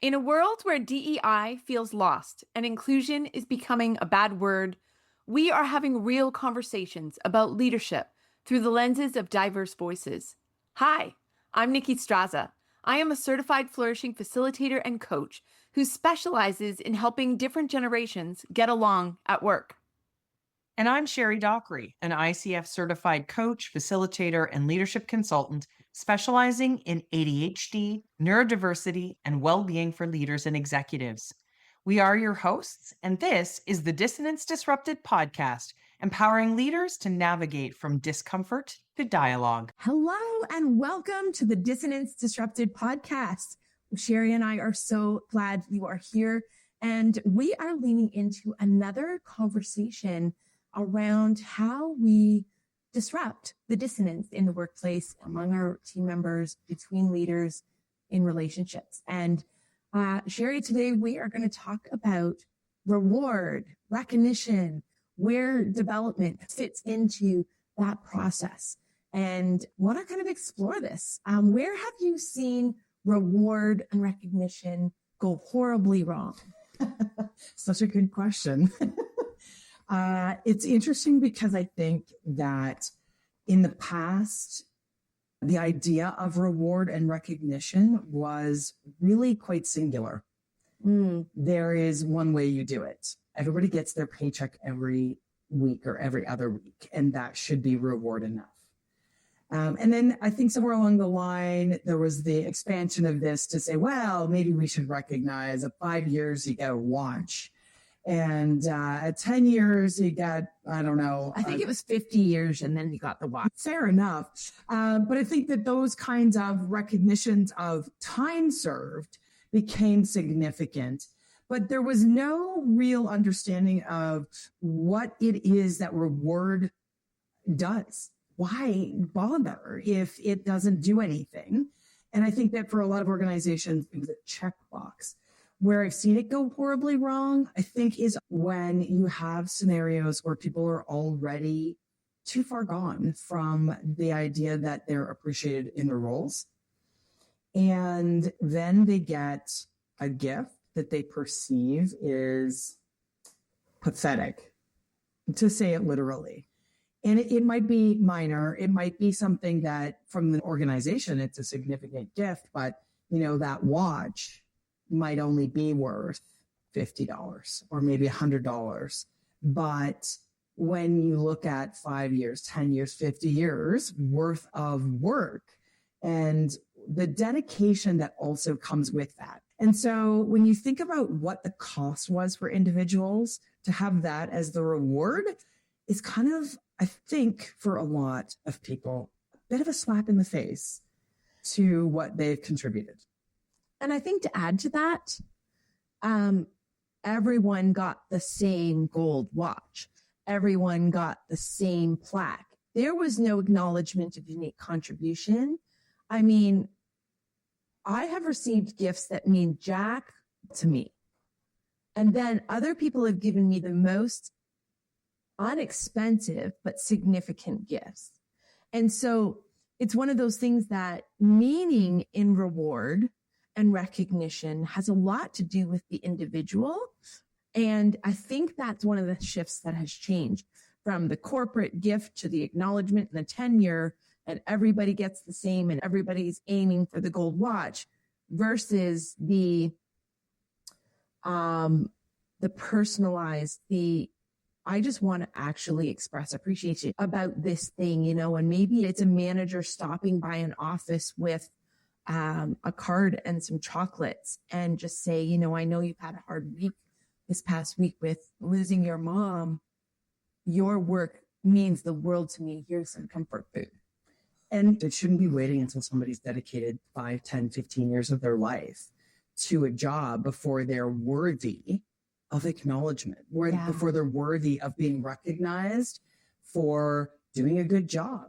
In a world where DEI feels lost and inclusion is becoming a bad word, we are having real conversations about leadership through the lenses of diverse voices. Hi, I'm Nicki Straza. I am a certified flourishing facilitator and coach who specializes in helping different generations get along at work. And I'm Sherri Dockery, an ICF certified coach, facilitator, and leadership consultant specializing in ADHD, neurodiversity, and well-being for leaders and executives. We are your hosts, and this is the Dissonance Disrupted podcast, empowering leaders to navigate from discomfort to dialogue. Hello, and welcome to the Dissonance Disrupted podcast. Sherri and I are so glad you are here, and we are leaning into another conversation around how we disrupt the dissonance in the workplace among our team members, between leaders, in relationships. And Sherri, today we are going to talk about reward, recognition, where development fits into that process. And want to kind of explore this. Where have you seen reward and recognition go horribly wrong? Such a good question. It's interesting because I think that in the past, the idea of reward and recognition was really quite singular. There is one way you do it. Everybody gets their paycheck every week or every other week, and that should be reward enough. And then I think somewhere along the line, there was the expansion of this to say, well, maybe we should recognize at 5 years, you get a watch. And at 10 years, you got, I don't know. I think it was 50 years and then you got the watch. Fair enough. But I think that those kinds of recognitions of time served became significant. But there was no real understanding of what it is that reward does. Why bother if it doesn't do anything? And I think that for a lot of organizations, it was a checkbox. Where I've seen it go horribly wrong, I think, is when you have scenarios where people are already too far gone from the idea that they're appreciated in their roles. And then they get a gift that they perceive is pathetic, to say it literally. And it might be minor. It might be something that from the organization, it's a significant gift, but that watch might only be worth $50 or maybe $100. But when you look at 5 years, 10 years, 50 years worth of work and the dedication that also comes with that. And so when you think about what the cost was for individuals to have that as the reward is kind of, I think for a lot of people, a bit of a slap in the face to what they've contributed. And I think to add to that, everyone got the same gold watch. Everyone got the same plaque. There was no acknowledgement of unique contribution. I mean, I have received gifts that mean jack to me. And then other people have given me the most inexpensive but significant gifts. And so it's one of those things that meaning in reward and recognition has a lot to do with the individual. And I think that's one of the shifts that has changed from the corporate gift to the acknowledgement and the tenure, and everybody gets the same and everybody's aiming for the gold watch versus the personalized, I just want to actually express appreciation about this thing, and maybe it's a manager stopping by an office with a card and some chocolates and just say, I know you've had a hard week this past week with losing your mom. Your work means the world to me. Here's some comfort food. And it shouldn't be waiting until somebody's dedicated 5, 10, 15 years of their life to a job before they're worthy of acknowledgement, before they're worthy of being recognized for doing a good job.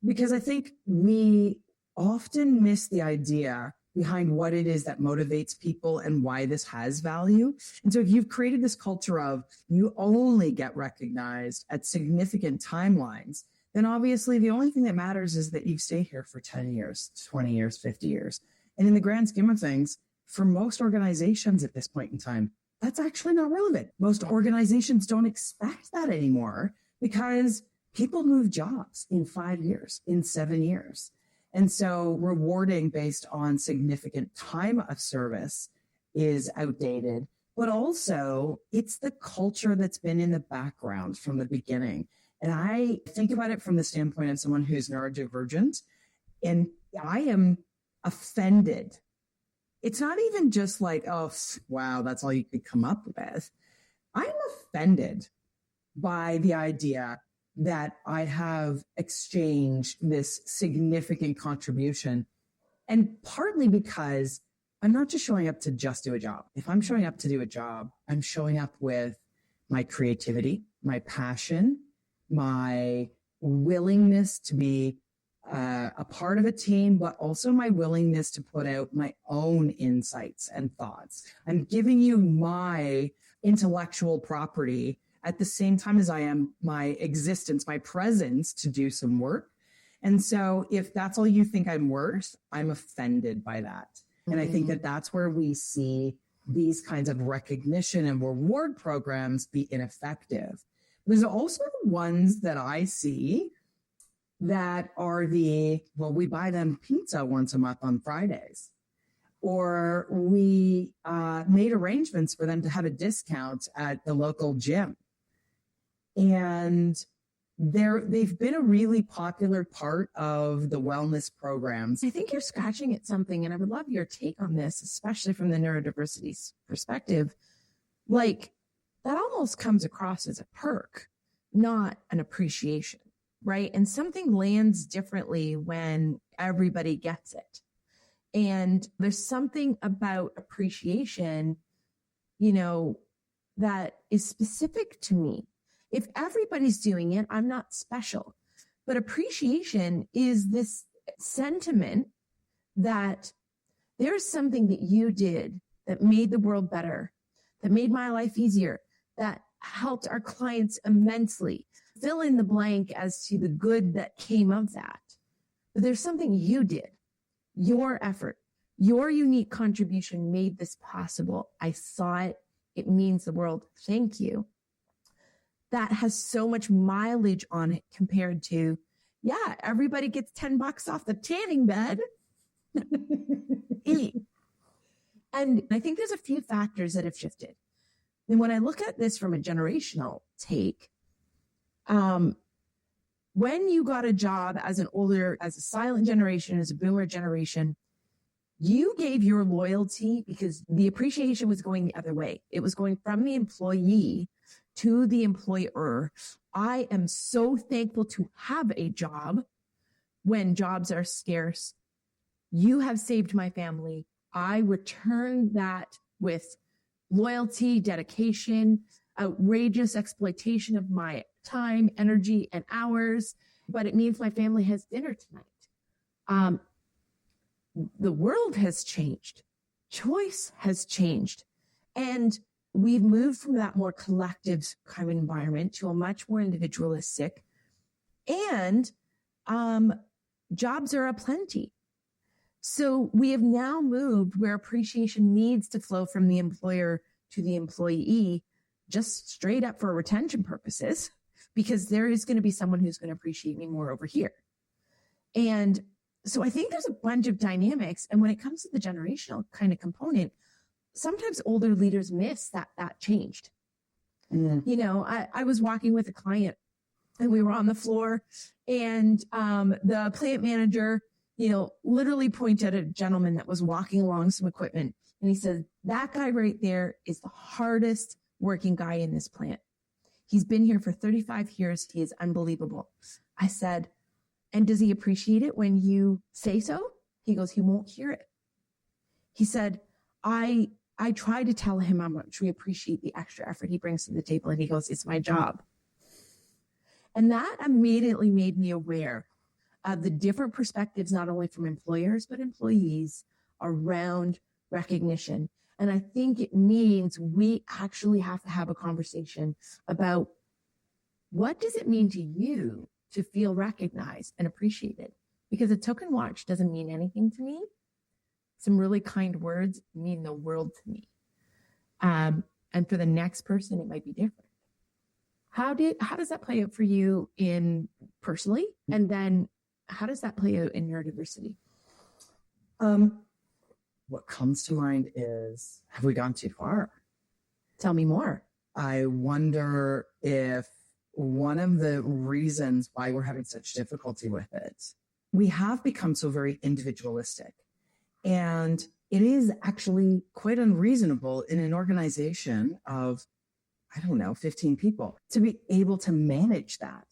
Because I think we often miss the idea behind what it is that motivates people and why this has value. And so if you've created this culture of you only get recognized at significant timelines, then obviously the only thing that matters is that you stay here for 10 years, 20 years, 50 years. And in the grand scheme of things, for most organizations at this point in time, that's actually not relevant. Most organizations don't expect that anymore because people move jobs in 5 years, in 7 years. And so rewarding based on significant time of service is outdated, but also it's the culture that's been in the background from the beginning. And I think about it from the standpoint of someone who's neurodivergent, and I am offended. It's not even just like, oh, wow, that's all you could come up with. I'm offended by the idea that I have exchanged this significant contribution. And partly because I'm not just showing up to just do a job. If I'm showing up to do a job, I'm showing up with my creativity, my passion, my willingness to be a part of a team, but also my willingness to put out my own insights and thoughts. I'm giving you my intellectual property at the same time as I am my existence, my presence to do some work. And so if that's all you think I'm worth, I'm offended by that. And I think that that's where we see these kinds of recognition and reward programs be ineffective. There's also ones that I see that are we buy them pizza once a month on Fridays, or we made arrangements for them to have a discount at the local gym. And they've been a really popular part of the wellness programs. I think you're scratching at something, and I would love your take on this, especially from the neurodiversity perspective. Like, that almost comes across as a perk, not an appreciation, right? And something lands differently when everybody gets it. And there's something about appreciation, that is specific to me. If everybody's doing it, I'm not special. But appreciation is this sentiment that there's something that you did that made the world better, that made my life easier, that helped our clients immensely. Fill in the blank as to the good that came of that. But there's something you did, your effort, your unique contribution made this possible. I saw it. It means the world. Thank you. That has so much mileage on it compared to, everybody gets $10 off the tanning bed. And I think there's a few factors that have shifted. And when I look at this from a generational take, when you got a job as a silent generation, as a boomer generation, you gave your loyalty because the appreciation was going the other way. It was going from the employee to the employer. I am so thankful to have a job when jobs are scarce. You have saved my family. I return that with loyalty, dedication, outrageous exploitation of my time, energy, and hours. But it means my family has dinner tonight. The world has changed. Choice has changed. And we've moved from that more collective kind of environment to a much more individualistic, and jobs are aplenty. So we have now moved where appreciation needs to flow from the employer to the employee, just straight up for retention purposes, because there is going to be someone who's going to appreciate me more over here. And so I think there's a bunch of dynamics. And when it comes to the generational kind of component, sometimes older leaders miss that changed. I was walking with a client and we were on the floor, and the plant manager, literally pointed at a gentleman that was walking along some equipment. And he said, that guy right there is the hardest working guy in this plant. He's been here for 35 years. He is unbelievable. I said, and does he appreciate it when you say so? He goes, he won't hear it. He said, I try to tell him how much we appreciate the extra effort he brings to the table. And he goes, it's my job. And that immediately made me aware of the different perspectives, not only from employers, but employees around recognition. And I think it means we actually have to have a conversation about what does it mean to you to feel recognized and appreciated? Because a token watch doesn't mean anything to me. some really kind words mean the world to me. And for the next person, it might be different. How does that play out for you in personally? And then how does that play out in neurodiversity? What comes to mind is, have we gone too far? Tell me more. I wonder if one of the reasons why we're having such difficulty with it, we have become so very individualistic. And it is actually quite unreasonable in an organization of, 15 people to be able to manage that,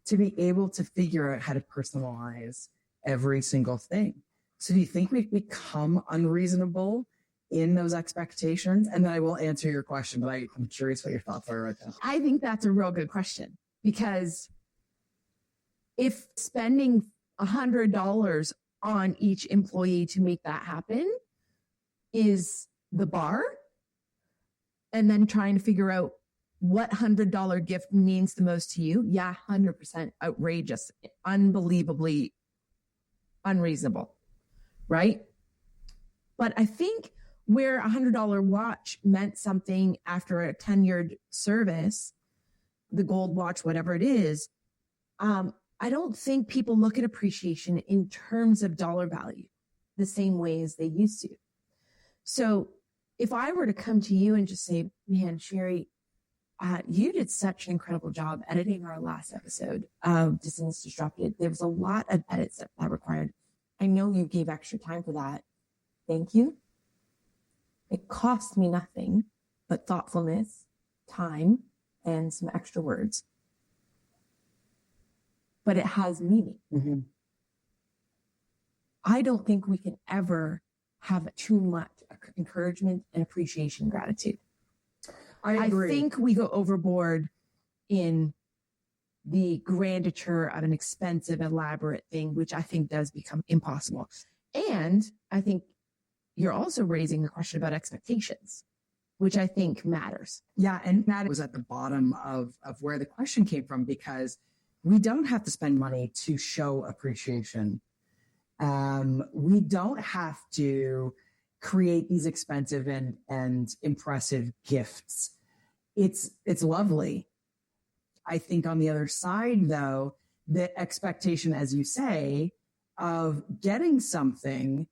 to be able to figure out how to personalize every single thing. So do you think we've become unreasonable in those expectations? And then I will answer your question, but I'm curious what your thoughts are right now. I think that's a real good question, because if spending $100 on each employee to make that happen is the bar, and then trying to figure out what $100 gift means the most to you, 100% outrageous, unbelievably unreasonable, right? But I think where a $100 watch meant something after a tenured service, the gold watch, whatever it is, I don't think people look at appreciation in terms of dollar value the same way as they used to. So if I were to come to you and just say, man, Sherri, you did such an incredible job editing our last episode of Dissonance Disrupted. There was a lot of edits that required. I know you gave extra time for that. Thank you. It cost me nothing but thoughtfulness, time, and some extra words. But it has meaning. Mm-hmm. I don't think we can ever have too much encouragement and appreciation, gratitude. I agree. I think we go overboard in the grandeur of an expensive, elaborate thing, which I think does become impossible. And I think you're also raising a question about expectations, which I think matters. Yeah, and that was at the bottom of where the question came from, because we don't have to spend money to show appreciation. We don't have to create these expensive and impressive gifts. It's lovely. I think on the other side, though, the expectation, as you say, of getting something,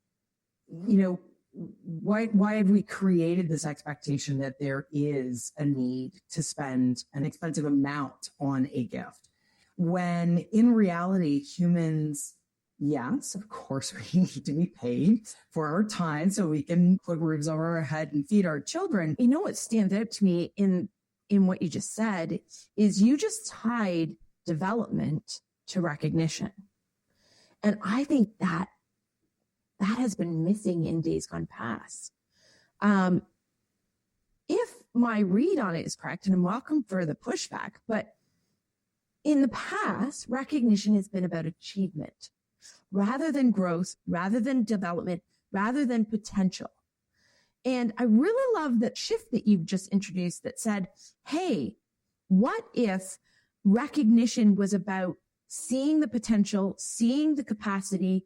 why have we created this expectation that there is a need to spend an expensive amount on a gift? When in reality, humans, yes, of course, we need to be paid for our time so we can put roofs over our head and feed our children. You know what stands out to me in what you just said is you just tied development to recognition. And I think that has been missing in days gone past. If my read on it is correct, and I'm welcome for the pushback, but in the past, recognition has been about achievement rather than growth, rather than development, rather than potential. And I really love that shift that you've just introduced that said, hey, what if recognition was about seeing the potential, seeing the capacity,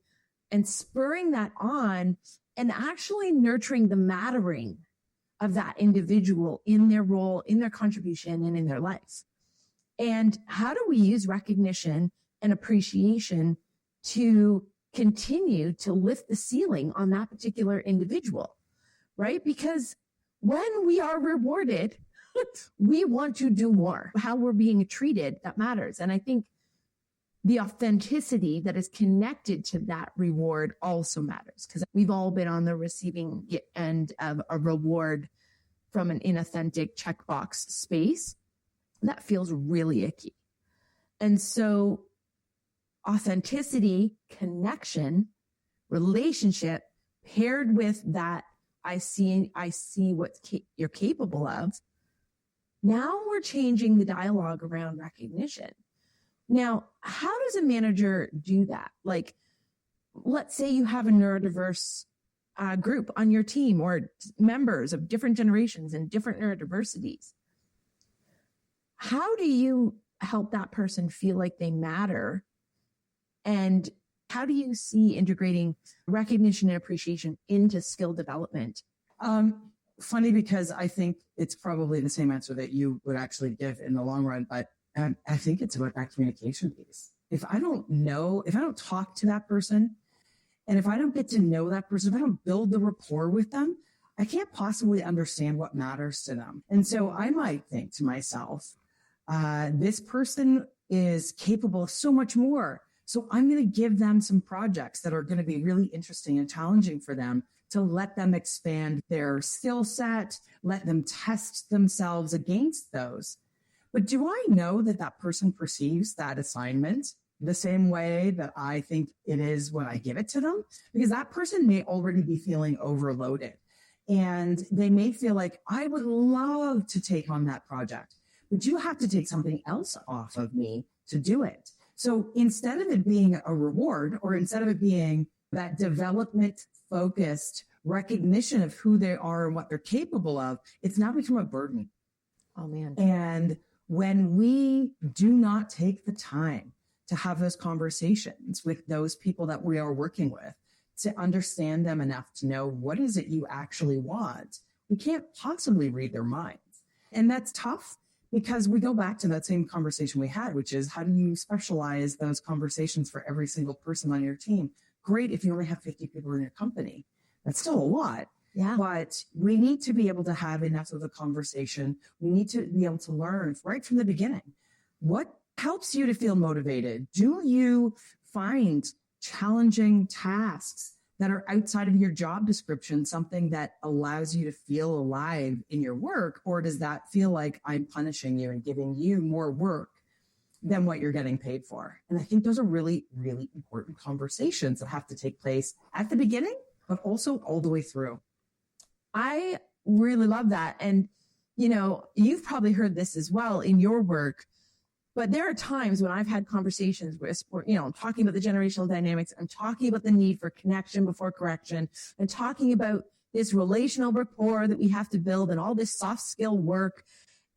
and spurring that on and actually nurturing the mattering of that individual in their role, in their contribution, and in their life? And how do we use recognition and appreciation to continue to lift the ceiling on that particular individual, right? Because when we are rewarded, we want to do more. How we're being treated, that matters. And I think the authenticity that is connected to that reward also matters, because we've all been on the receiving end of a reward from an inauthentic checkbox space. That feels really icky. And so authenticity, connection, relationship paired with that, I see what you're capable of. Now we're changing the dialogue around recognition. Now, how does a manager do that? Like, let's say you have a neurodiverse group on your team, or members of different generations and different neurodiversities. How do you help that person feel like they matter and How do you see integrating recognition and appreciation into skill development? Funny, because I think it's probably the same answer that you would actually give in the long run, but I think it's about that communication piece. If I don't talk to that person, and if I don't get to know that person, if I don't build the rapport with them, I can't possibly understand what matters to them. And so I might think to myself, this person is capable of so much more. So I'm going to give them some projects that are going to be really interesting and challenging for them, to let them expand their skill set, let them test themselves against those. But do I know that that person perceives that assignment the same way that I think it is when I give it to them? Because that person may already be feeling overloaded, and they may feel like, I would love to take on that project, but you have to take something else off of me to do it. So instead of it being a reward, or instead of it being that development focused recognition of who they are and what they're capable of, it's now become a burden. Oh man. And when we do not take the time to have those conversations with those people that we are working with, to understand them enough to know what is it you actually want, we can't possibly read their minds. And that's tough, because we go back to that same conversation we had, which is, how do you specialize those conversations for every single person on your team? Great if you only have 50 people in your company. That's still a lot. Yeah. But we need to be able to have enough of the conversation. We need to be able to learn right from the beginning. What helps you to feel motivated? Do you find challenging tasks that are outside of your job description something that allows you to feel alive in your work? Or does that feel like I'm punishing you and giving you more work than what you're getting paid for? And I think those are really, really important conversations that have to take place at the beginning, but also all the way through. I really love that. And, you've probably heard this as well in your work, but there are times when I've had conversations with, I'm talking about the generational dynamics. I'm talking about the need for connection before correction. I'm talking about this relational rapport that we have to build and all this soft skill work.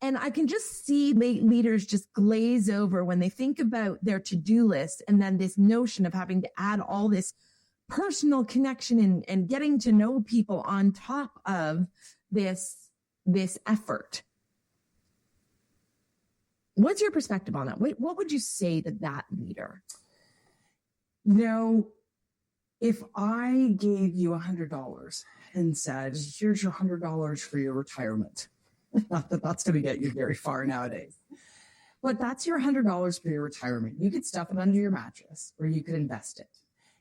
And I can just see leaders just glaze over when they think about their to-do list, and then this notion of having to add all this personal connection and getting to know people on top of this effort. What's your perspective on that? What would you say to that leader? If I gave you $100 and said, here's your $100 for your retirement, not that that's going to get you very far nowadays, but that's your $100 for your retirement. You could stuff it under your mattress, or you could invest it.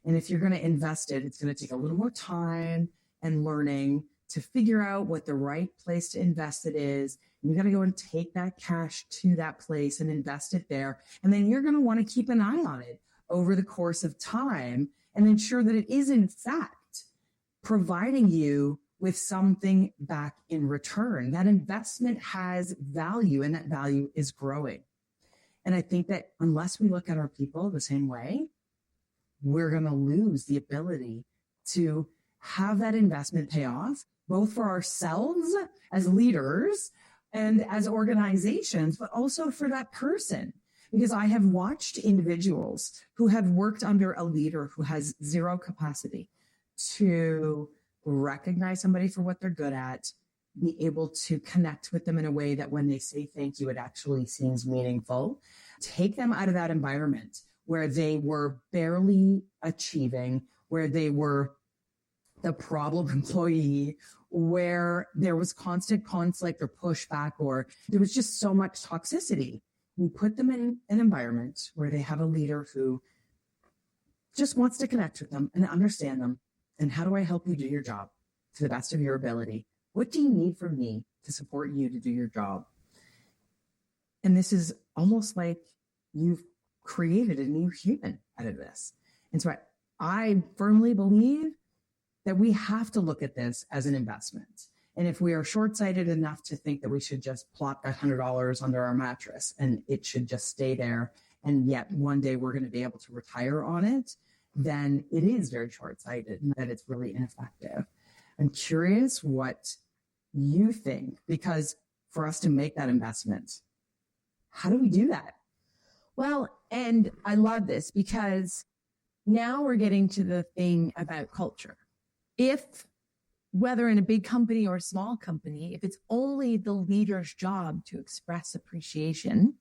And if you're going to invest it, it's going to take a little more time and learning to figure out what the right place to invest it is. And you got to go and take that cash to that place and invest it there. And then you're going to want to keep an eye on it over the course of time and ensure that it is in fact providing you with something back in return. That investment has value, and that value is growing. And I think that unless we look at our people the same way, we're going to lose the ability to have that investment pay off, both for ourselves as leaders and as organizations, but also for that person. Because I have watched individuals who have worked under a leader who has zero capacity to recognize somebody for what they're good at, be able to connect with them in a way that when they say thank you, it actually seems meaningful. Take them out of that environment where they were barely achieving, where they were the problem employee, where there was constant conflict or pushback, or there was just so much toxicity. We put them in an environment where they have a leader who just wants to connect with them and understand them. And how do I help you do your job to the best of your ability? What do you need from me to support you to do your job? And this is almost like you've created a new human out of this. And so I firmly believe that we have to look at this as an investment. And if we are short-sighted enough to think that we should just plop that $100 under our mattress and it should just stay there, and yet one day we're going to be able to retire on it, then it is very short-sighted and that it's really ineffective. I'm curious what you think, because for us to make that investment, how do we do that? Well, and I love this because Now we're getting to the thing about culture. If, whether in a big company or a small company, if it's only the leader's job to express appreciation,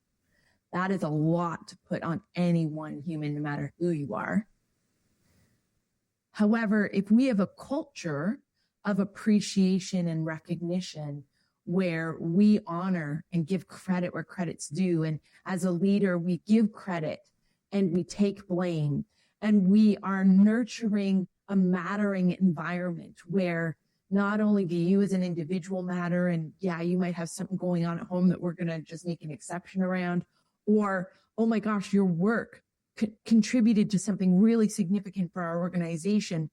that is a lot to put on any one human, no matter who you are. However, if we have a culture of appreciation and recognition where we honor and give credit where credit's due, and as a leader, we give credit and we take blame, and we are nurturing a mattering environment where not only do you as an individual matter, and yeah, you might have something going on at home that we're going to just make an exception around, or, oh my gosh, your work contributed to something really significant for our organization,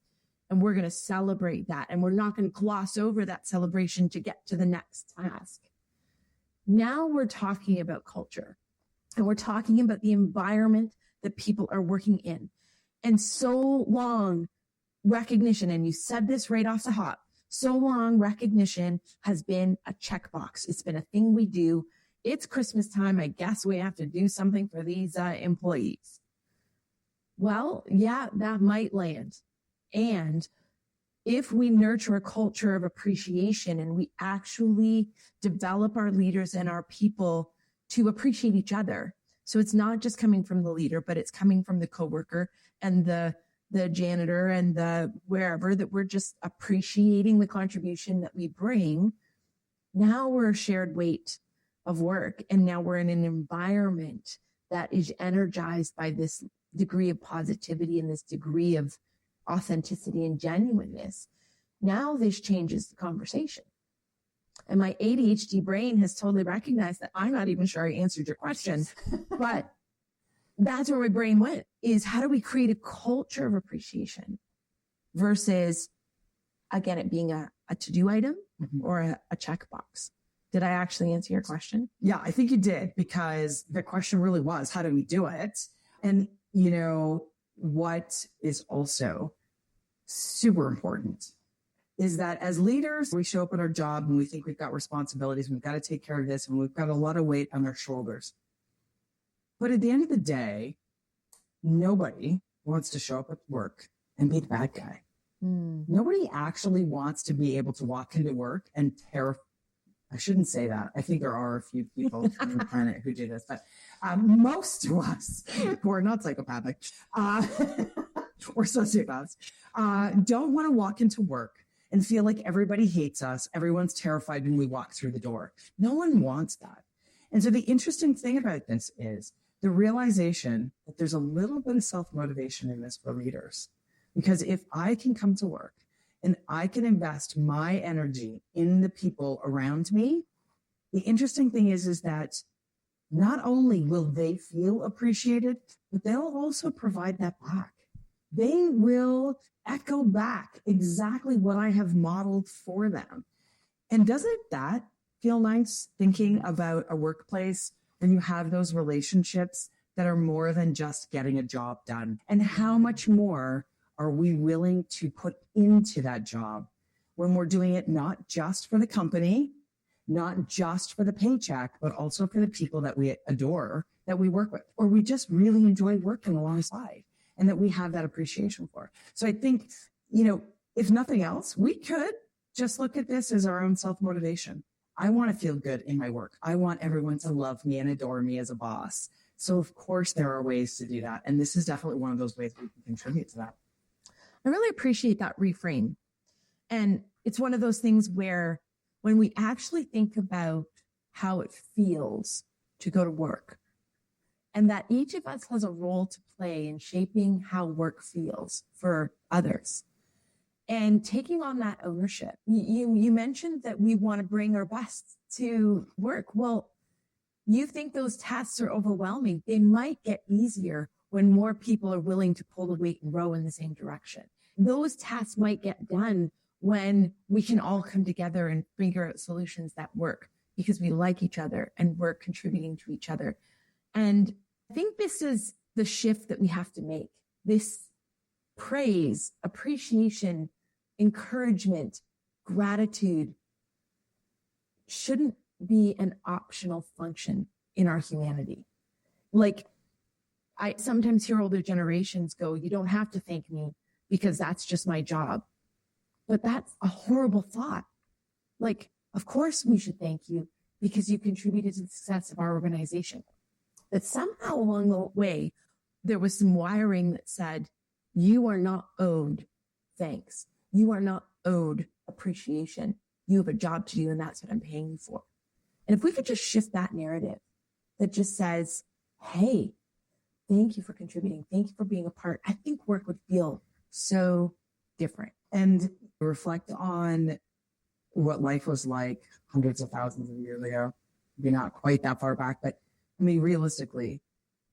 and we're going to celebrate that, and we're not going to gloss over that celebration to get to the next task. Now we're talking about culture, and we're talking about the environment that people are working in. And so long, recognition, and you said this right off the hop, so long recognition has been a checkbox. It's been a thing we do. It's Christmas time. I guess we have to do something for these employees. Well, yeah, that might land. And if we nurture a culture of appreciation and we actually develop our leaders and our people to appreciate each other. So it's not just coming from the leader, but it's coming from the coworker and the janitor and the wherever, that we're just appreciating the contribution that we bring. Now we're a shared weight of work. And now we're in an environment that is energized by this degree of positivity and this degree of authenticity and genuineness. Now this changes the conversation. And my ADHD brain has totally recognized that I'm not even sure I answered your question, but that's where my brain went, is how do we create a culture of appreciation versus, again, it being a to-do item or a checkbox. Did I actually answer your question? Yeah, I think you did, because the question really was, how do we do it? And, you know, what is also super important is that as leaders, we show up at our job and we think we've got responsibilities, we've got to take care of this, and we've got a lot of weight on our shoulders. But at the end of the day, nobody wants to show up at work and be the bad guy. Nobody actually wants to be able to walk into work and I shouldn't say that. I think there are a few people on the planet who do this, but most of us who are not psychopathic or sociopaths don't want to walk into work and feel like everybody hates us. Everyone's terrified when we walk through the door. No one wants that. And so the interesting thing about this is the realization that there's a little bit of self-motivation in this for leaders. Because if I can come to work and I can invest my energy in the people around me, the interesting thing is that not only will they feel appreciated, but they'll also provide that back. They will echo back exactly what I have modeled for them. And doesn't that feel nice, thinking about a workplace when you have those relationships that are more than just getting a job done? And how much more are we willing to put into that job when we're doing it not just for the company, not just for the paycheck, but also for the people that we adore, that we work with, or we just really enjoy working alongside, and that we have that appreciation for. So I think, you know, if nothing else, we could just look at this as our own self-motivation. I want to feel good in my work. I want everyone to love me and adore me as a boss. So of course there are ways to do that. And this is definitely one of those ways we can contribute to that. I really appreciate that reframe. And it's one of those things where when we actually think about how it feels to go to work, and that each of us has a role to play in shaping how work feels for others, and taking on that ownership. You mentioned that we want to bring our best to work. Well, you think those tasks are overwhelming. They might get easier when more people are willing to pull the weight and row in the same direction. Those tasks might get done when we can all come together and figure out solutions that work because we like each other and we're contributing to each other. And I think this is the shift that we have to make. This praise, appreciation, encouragement, gratitude shouldn't be an optional function in our humanity. Like, I sometimes hear older generations go, you don't have to thank me because that's just my job. But that's a horrible thought. Like, of course we should thank you because you contributed to the success of our organization. But somehow along the way, there was some wiring that said, you are not owed thanks. You are not owed appreciation. You have a job to do, and that's what I'm paying you for. And if we could just shift that narrative that just says, hey, thank you for contributing. Thank you for being a part. I think work would feel so different. And reflect on what life was like hundreds of thousands of years ago. Maybe not quite that far back, but I mean, realistically,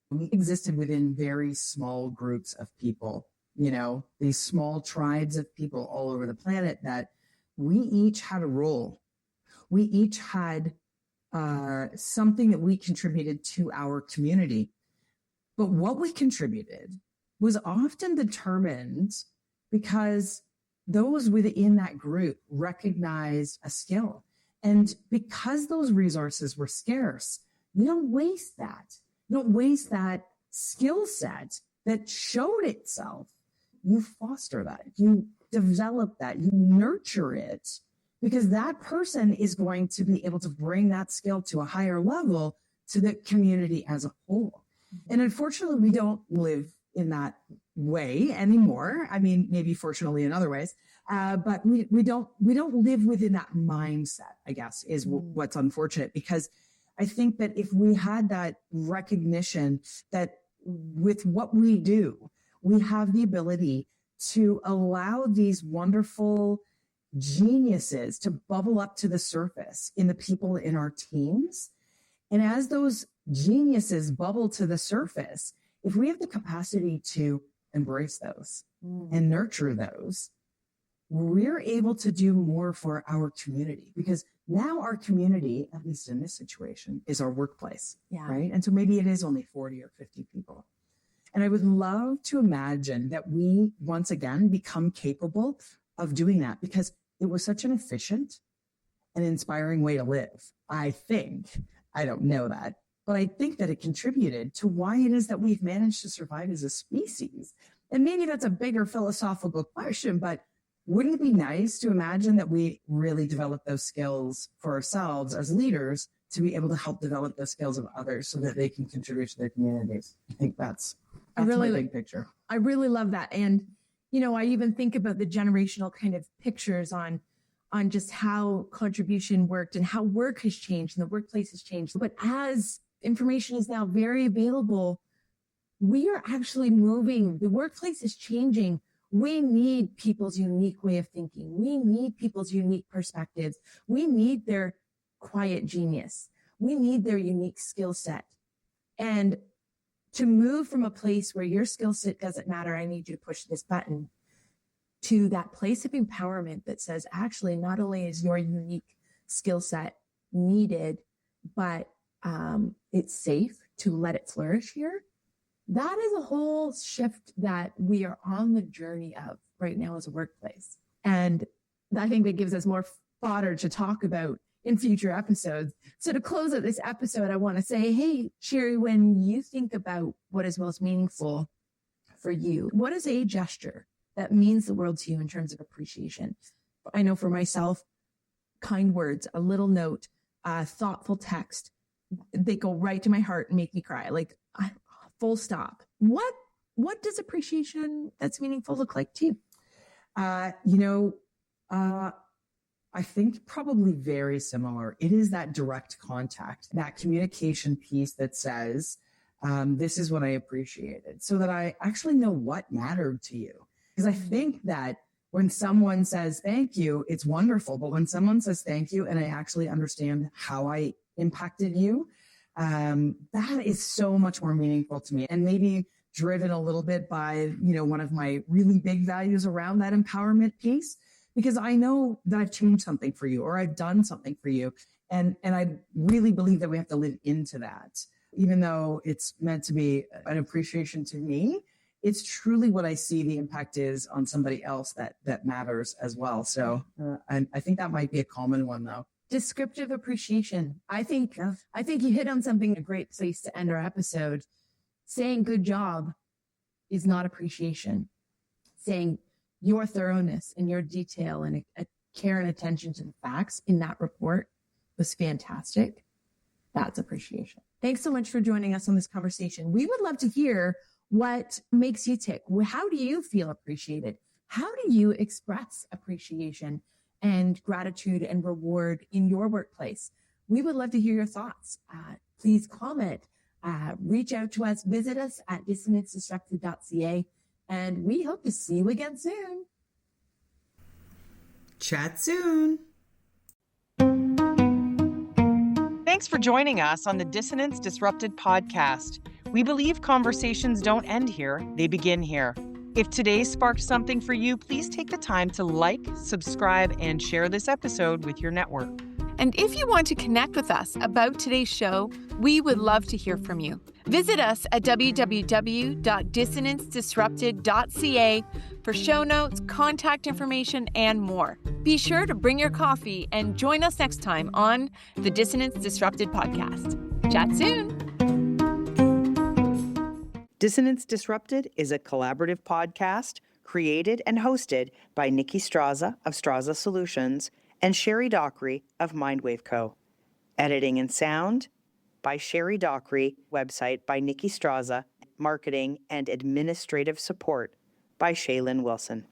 we existed within very small groups of people, these small tribes of people all over the planet that we each had a role. We each had something that we contributed to our community. But what we contributed was often determined because those within that group recognized a skill. And because those resources were scarce, you don't waste that. You don't waste that skill set that showed itself. You foster that. You develop that. You nurture it, because that person is going to be able to bring that skill to a higher level to the community as a whole. And unfortunately, we don't live in that way anymore. I mean, maybe fortunately in other ways, but we don't live within that mindset, I guess, is what's unfortunate. Because I think that if we had that recognition that with what we do, we have the ability to allow these wonderful geniuses to bubble up to the surface in the people in our teams. And as those geniuses bubble to the surface, if we have the capacity to embrace those and nurture those, we're able to do more for our community, because now our community, at least in this situation, is our workplace, right? And so maybe it is only 40 or 50 people. And I would love to imagine that we once again become capable of doing that, because it was such an efficient and inspiring way to live. I think, I don't know that, but I think that it contributed to why it is that we've managed to survive as a species. And maybe that's a bigger philosophical question, but wouldn't it be nice to imagine that we really develop those skills for ourselves as leaders to be able to help develop the skills of others so that they can contribute to their communities? I think that's really my big picture. I really love that. And, I even think about the generational kind of pictures on just how contribution worked and how work has changed and the workplace has changed. But as information is now very available, we are actually moving. The workplace is changing. We need people's unique way of thinking. We need people's unique perspectives. We need their quiet genius. We need their unique skill set. And to move from a place where your skill set doesn't matter, I need you to push this button, to that place of empowerment that says, actually, not only is your unique skill set needed, but it's safe to let it flourish here. That is a whole shift that we are on the journey of right now as a workplace. And I think that gives us more fodder to talk about in future episodes. So to close out this episode, I want to say, hey, Sherri, when you think about what is most meaningful for you, what is a gesture that means the world to you in terms of appreciation? I know for myself, kind words, a little note, thoughtful text, they go right to my heart and make me cry. Like, full stop. What does appreciation that's meaningful look like to you? I think probably very similar. It is that direct contact, that communication piece that says, this is what I appreciated, so that I actually know what mattered to you. Because I think that when someone says thank you, it's wonderful. But when someone says thank you and I actually understand how I impacted you, that is so much more meaningful to me, and maybe driven a little bit by, one of my really big values around that empowerment piece, because I know that I've changed something for you or I've done something for you. And I really believe that we have to live into that, even though it's meant to be an appreciation to me. It's truly what I see the impact is on somebody else that matters as well. So I think that might be a common one, though. Descriptive appreciation. I think you hit on something, a great place to end our episode. Saying good job is not appreciation. Saying your thoroughness and your detail and a care and attention to the facts in that report was fantastic. That's appreciation. Thanks so much for joining us on this conversation. We would love to hear what makes you tick. How do you feel appreciated? How do you express appreciation and gratitude and reward in your workplace? We would love to hear your thoughts. Please comment, reach out to us, visit us at dissonancedisrupted.ca, and we hope to see you again soon. Chat soon. Thanks for joining us on the Dissonance Disrupted podcast. We believe conversations don't end here, they begin here. If today sparked something for you, please take the time to like, subscribe, and share this episode with your network. And if you want to connect with us about today's show, we would love to hear from you. Visit us at www.dissonancedisrupted.ca for show notes, contact information, and more. Be sure to bring your coffee and join us next time on the Dissonance Disrupted podcast. Chat soon. Dissonance Disrupted is a collaborative podcast created and hosted by Nicki Straza of Straza Solutions and Sherri Dockery of Mindwave Co. Editing and sound by Sherri Dockery, website by Nicki Straza, marketing and administrative support by Shaylin Wilson.